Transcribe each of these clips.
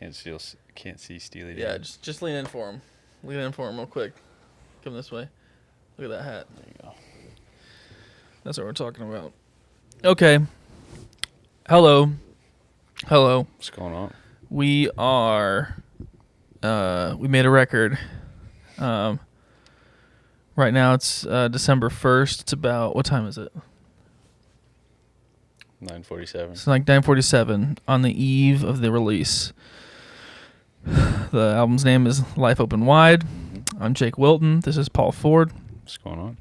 Can't see Steely. Yeah, just lean in for him. Lean in for him real quick. Come this way. Look at that hat. There you go. That's what we're talking about. Okay. Hello. What's going on? We are. We made a record. Right now it's December 1st. It's about, what time is it? 9:47. It's like 9:47 on the eve of the release. The album's name is Life Open Wide. Mm-hmm. I'm Jake Wilton. This is Paul Ford. What's going on?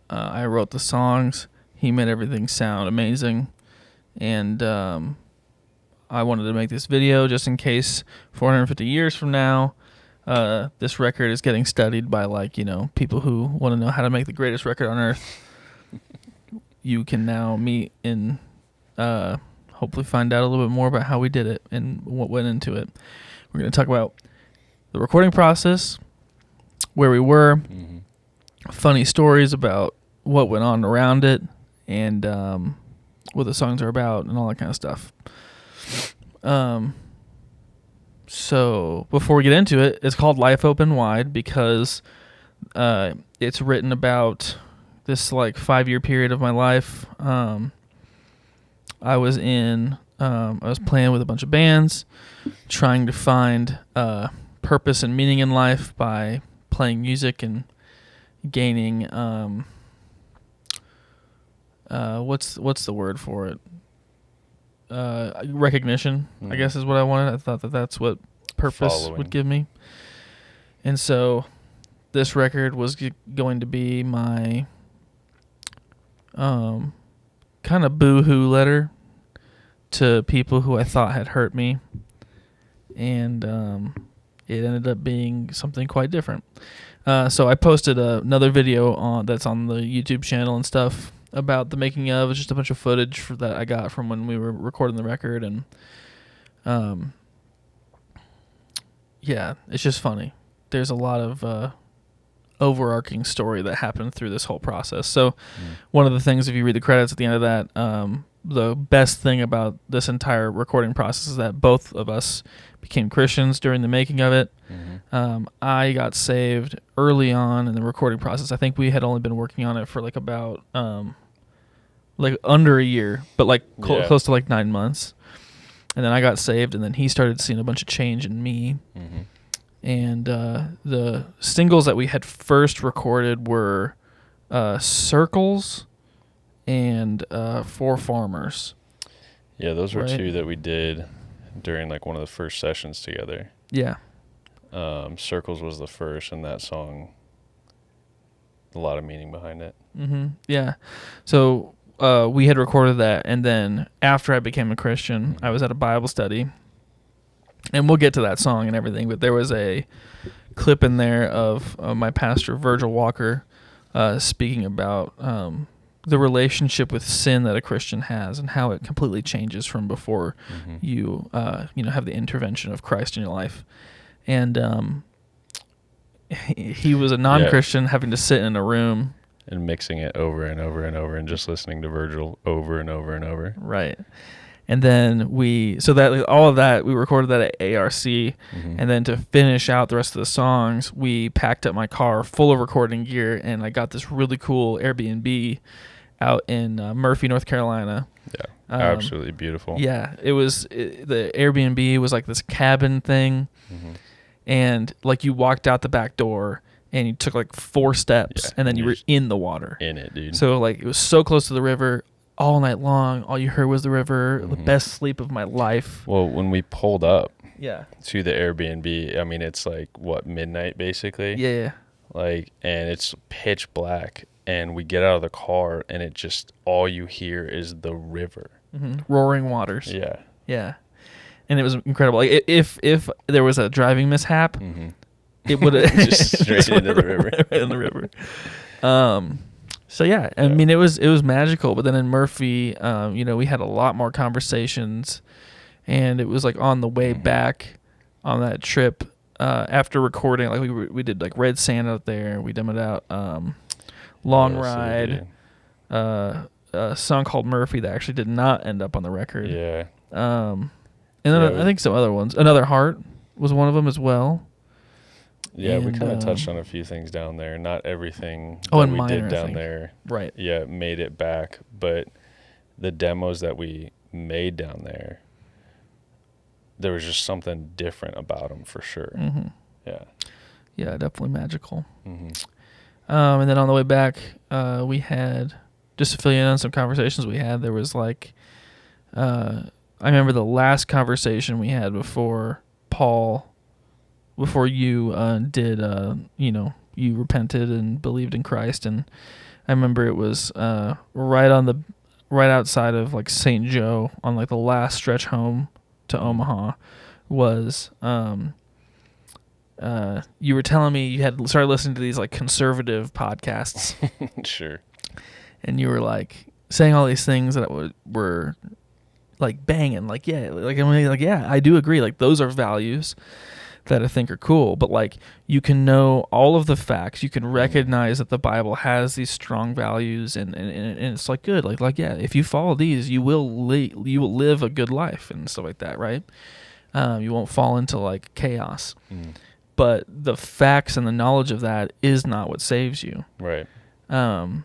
I wrote the songs. He made everything sound amazing. And I wanted to make this video just in case 450 years from now, this record is getting studied by, people who want to know how to make the greatest record on earth. You can now meet and hopefully find out a little bit more about how we did it and what went into it. We're going to talk about the recording process, where we were, funny stories about what went on around it, and what the songs are about, and all that kind of stuff. So before we get into it, it's called Life Open Wide because it's written about this 5-year period of my life. I was playing with a bunch of bands, trying to find purpose and meaning in life by playing music and gaining what's the word for it? Recognition, I guess is what I wanted. I thought that's what purpose would give me. And so this record was going to be my kind of boo-hoo letter to people who I thought had hurt me. And it ended up being something quite different. So I posted another video that's on the YouTube channel and stuff about the making of. It's just a bunch of footage that I got from when we were recording the record, and yeah, it's just funny. There's a lot of overarching story that happened through this whole process. So one of the things, if you read the credits at the end of that, the best thing about this entire recording process is that both of us became Christians during the making of it. I got saved early on in the recording process. I think we had only been working on it for about under a year, but close to 9 months. And then I got saved, and then he started seeing a bunch of change in me. And the singles that we had first recorded were Circles and For Farmers. Yeah, those were two that we did during one of the first sessions together. Yeah. Circles was the first, and that song, a lot of meaning behind it. Yeah. So we had recorded that, and then after I became a Christian, I was at a Bible study, and we'll get to that song and everything, but there was a clip in there of my pastor, Virgil Walker, speaking about the relationship with sin that a Christian has and how it completely changes from before you have the intervention of Christ in your life. And he was a non-Christian having to sit in a room and mixing it over and over and over and just listening to Virgil over and over and over. Right. And then all of that, we recorded that at ARC. And then to finish out the rest of the songs, we packed up my car full of recording gear, and I got this really cool Airbnb out in Murphy, North Carolina. Yeah, absolutely beautiful. Yeah, the Airbnb was this cabin thing, and you walked out the back door, and you took 4 steps, and then you were in the water. In it, dude. So it was so close to the river. All night long, all you heard was the river. The best sleep of my life. Well, when we pulled up to the Airbnb, I mean, it's midnight basically. Yeah. And it's pitch black, and we get out of the car, and it just, all you hear is the river. Roaring waters. Yeah. Yeah. And it was incredible. If there was a driving mishap, it would have just straight into the river. Right in the river. So yeah, I mean, it was magical. But then in Murphy, we had a lot more conversations, and it was on the way back on that trip after recording. We did Red Sand out there. We demoed out Long Ride, a song called Murphy that actually did not end up on the record. Yeah. And then Yeah, I think some other ones. Another Heart was one of them as well. Yeah, we And, kind of touched on a few things down there. Not everything Oh, that and we Minor, did I down think. there, Right. yeah, made it back. But the demos that we made down there, there was just something different about them for sure. Mm-hmm. Yeah. Yeah, definitely magical. Mm-hmm. And then on the way back, we had, just to fill you in on some conversations we had, there was like, I remember the last conversation we had before you did, you repented and believed in Christ. And I remember it was right outside of like St. Joe on like the last stretch home to Omaha was, you were telling me you had started listening to these like conservative podcasts. Sure. And you were like saying all these things that were like banging, like, yeah, like, I mean, like, yeah, I do agree. Like those are values that I think are cool, but like you can know all of the facts, you can recognize that the Bible has these strong values, and it's like good, like yeah, if you follow these, you will live a good life and stuff like that, right? You won't fall into like chaos. But the facts and the knowledge of that is not what saves you, Right. And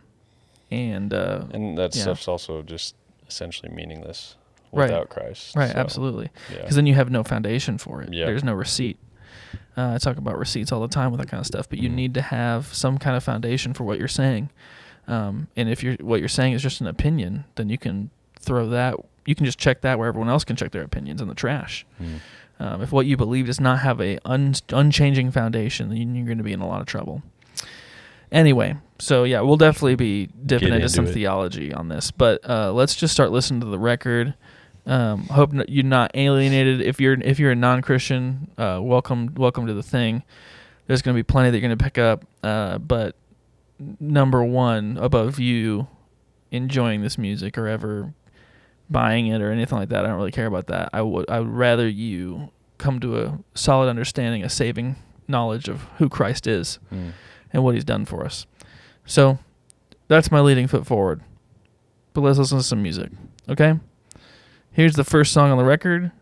that yeah. stuff's also just essentially meaningless Right. without Christ. Right, so, absolutely. Yeah. Because then you have no foundation for it. Yeah. There's no receipt. I talk about receipts all the time with that kind of stuff, but you need to have some kind of foundation for what you're saying. And if what you're saying is just an opinion, then you can throw that. You can just check that where everyone else can check their opinions in the trash. If what you believe does not have a unchanging foundation, then you're going to be in a lot of trouble. Anyway, so yeah, we'll definitely be dipping into some theology on this, but let's just start listening to the record. Hope you're not alienated. If you're a non-Christian, welcome to the thing. There's going to be plenty that you're going to pick up, but number one, above you enjoying this music or ever buying it or anything like that, I don't really care about that. I would rather you come to a solid understanding, a saving knowledge of who Christ is and what he's done for us. So that's my leading foot forward. But let's listen to some music, okay? Here's the first song on the record,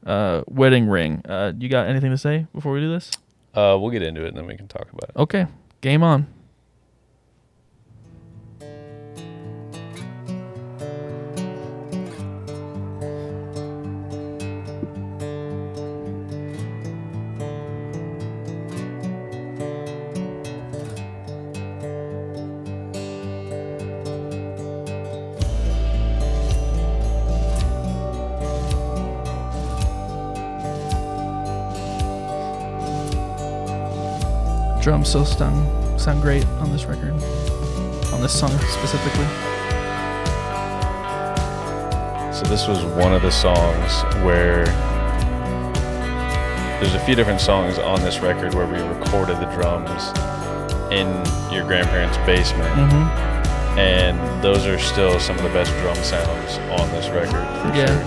Wedding Ring. You got anything to say before we do this? We'll get into it and then we can talk about it. Okay, game on. Drums still sound great on this record, on this song specifically. So this was one of the songs where there's a few different songs on this record where we recorded the drums in your grandparents' basement. And those are still some of the best drum sounds on this record for sure.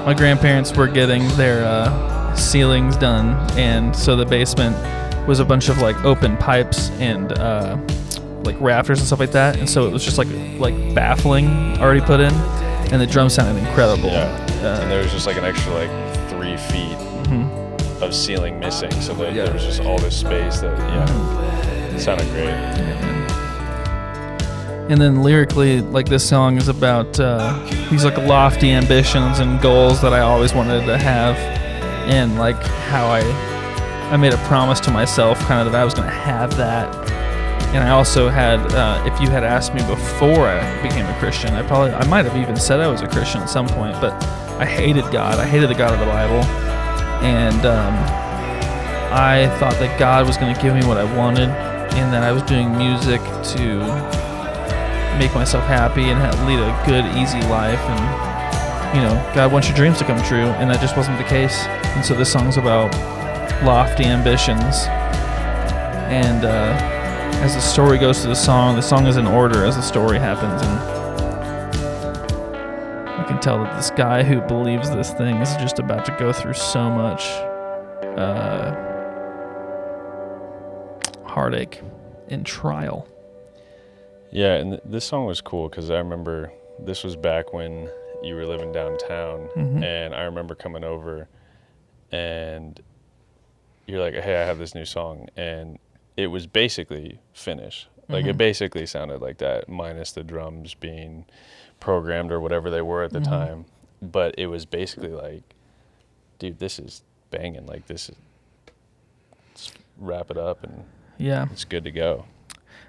My grandparents were getting their ceilings done, and so the basement was a bunch of like open pipes and like rafters and stuff like that, and so it was just like baffling already put in, and the drum sounded incredible. And there was just like an extra like 3 feet of ceiling missing, so that there was just all this space that it sounded great. And then lyrically, like this song is about these like lofty ambitions and goals that I always wanted to have, and like how I made a promise to myself kind of that I was going to have that. And I also had, if you had asked me before I became a Christian, I might have even said I was a Christian at some point, but I hated God. I hated the God of the Bible. And I thought that God was going to give me what I wanted, and that I was doing music to make myself happy and lead a good, easy life. And, God wants your dreams to come true, and that just wasn't the case. And so this song's about lofty ambitions, and as the story goes through the song is in order as the story happens, and I can tell that this guy who believes this thing is just about to go through so much heartache and trial. Yeah, and this song was cool because I remember this was back when you were living downtown, and I remember coming over and you're like, hey, I have this new song, and it was basically finished. Like it basically sounded like that, minus the drums being programmed or whatever they were at the time. But it was basically like, dude, this is banging. Like let's wrap it up and it's good to go.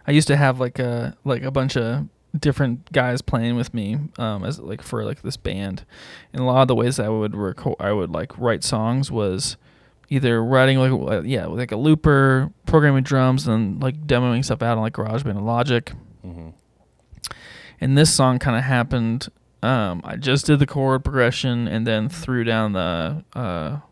I used to have like a bunch of different guys playing with me as like for like this band, and a lot of the ways I would like write songs was either writing like a looper, programming drums, and like demoing stuff out on like GarageBand and Logic. And this song kind of happened. I just did the chord progression and then threw down the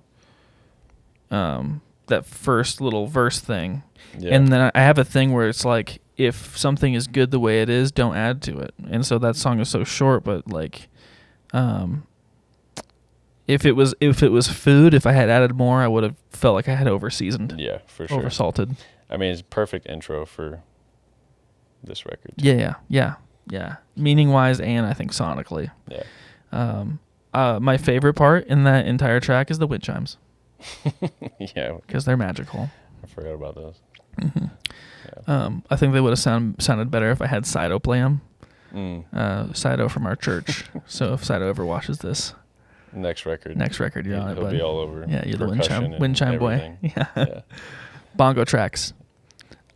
that first little verse thing. And then I have a thing where it's like, if something is good the way it is, don't add to it. And so that song is so short, but like if it was food, if I had added more, I would have felt like I had over-seasoned. Yeah, for sure. Over-salted. I mean, it's a perfect intro for this record. Yeah. Meaning-wise and I think sonically. Yeah. My favorite part in that entire track is the wind chimes. Yeah. Because they're magical. I forgot about those. I think they would have sounded better if I had Sido play them. Sido from our church. So if Sido ever watches this. Next record, you're on it, he'll be all over. Yeah, you're the wind chime boy. Yeah. Bongo tracks.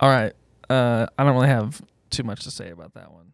All right. I don't really have too much to say about that one.